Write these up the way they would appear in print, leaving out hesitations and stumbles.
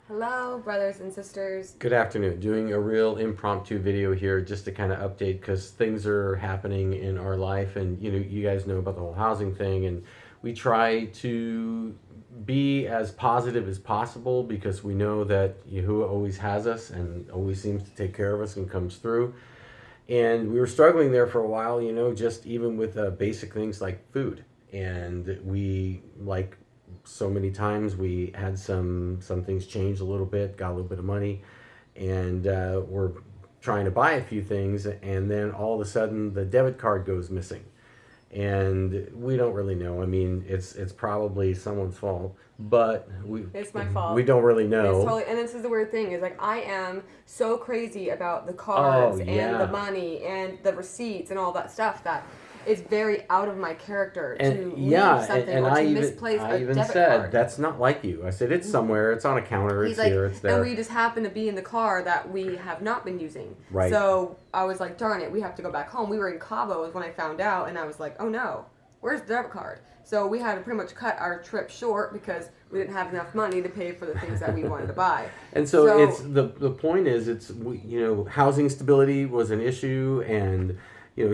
Hello, brothers and sisters. Good afternoon. Doing a real impromptu video here just to kind of update because things are happening in our life, and you guys know about the whole housing thing, and we try to be as positive as possible because we know that Yahuwah always has us and always seems to take care of us and comes through. And we were struggling there for a while, just even with basic things like food. And we, like so many times, we had some things change a little bit, got a little bit of money, and we're trying to buy a few things, and then all of a sudden the debit card goes missing. And we don't really know. I mean, it's probably someone's fault, but It's my fault. we don't really know. It's totally, and this is the weird thing is like I am so crazy about the cards and the money and the receipts and all that stuff that it's very out of my character to leave something or to misplace a debit card. That's not like you. I said it's somewhere, it's on a counter, it's here, it's there. And we just happen to be in the car that we have not been using. Right. So I was like, darn it, we have to go back home. We were in Cabo when I found out, and I was like, oh no, where's the debit card? So we had to pretty much cut our trip short because we didn't have enough money to pay for the things that we wanted to buy. And so it's the point is housing stability was an issue, and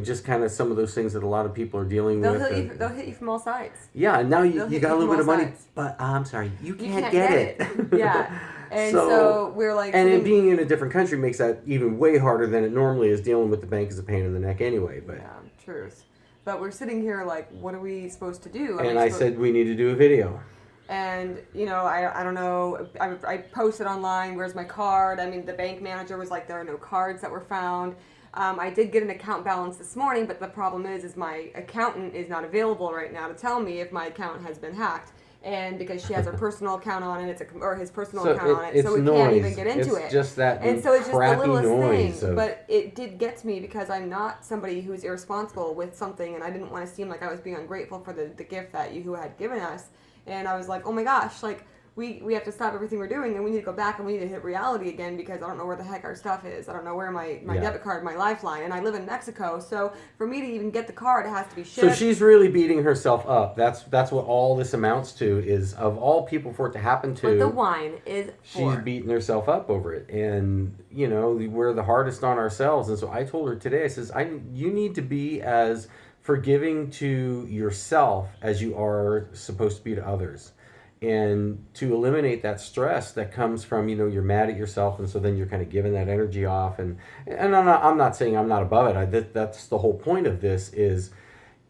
just kind of some of those things that a lot of people are dealing with. They'll hit you from all sides. Yeah, and now you got a little bit of money, but I'm sorry, you can't get it. Yeah. And so we're like... And being in a different country makes that even way harder than it normally is. Dealing with the bank is a pain in the neck anyway. But yeah, truth. But we're sitting here like, what are we supposed to do? And I said we need to do a video. And, I don't know, I posted online, where's my card? I mean, the bank manager was like, there are no cards that were found. I did get an account balance this morning, but the problem is my accountant is not available right now to tell me if my account has been hacked. And because she has her personal account on it, or his personal account on it, so we can't even get into it. It's just that and so it's just the littlest noise thing. But it did get to me because I'm not somebody who's irresponsible with something, and I didn't want to seem like I was being ungrateful for the gift that Yahuwah had given us. And I was like, oh my gosh, like, we have to stop everything we're doing, and we need to go back, and we need to hit reality again because I don't know where the heck our stuff is. I don't know where my debit card, my lifeline, and I live in Mexico, so for me to even get the card, it has to be shipped. So she's really beating herself up. That's what all this amounts to, is of all people for it to happen to. But the wine is for. She's beating herself up over it, and we're the hardest on ourselves. And so I told her today, I says, you need to be as forgiving to yourself as you are supposed to be to others. And to eliminate that stress that comes from, you're mad at yourself, and so then you're kind of giving that energy off. And I'm not saying I'm not above it. That's the whole point of this is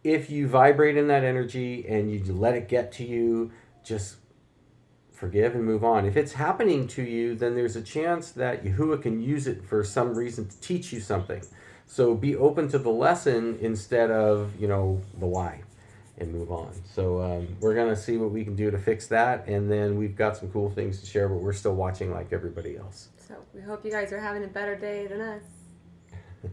if you vibrate in that energy and you let it get to you, just forgive and move on. If it's happening to you, then there's a chance that Yahuwah can use it for some reason to teach you something. So be open to the lesson instead of, the why. And move on. So we're going to see what we can do to fix that. And then we've got some cool things to share, but we're still watching like everybody else. So we hope you guys are having a better day than us.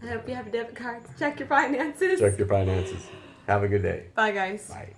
I hope you have a debit card. Check your finances. Check your finances. Have a good day. Bye, guys. Bye.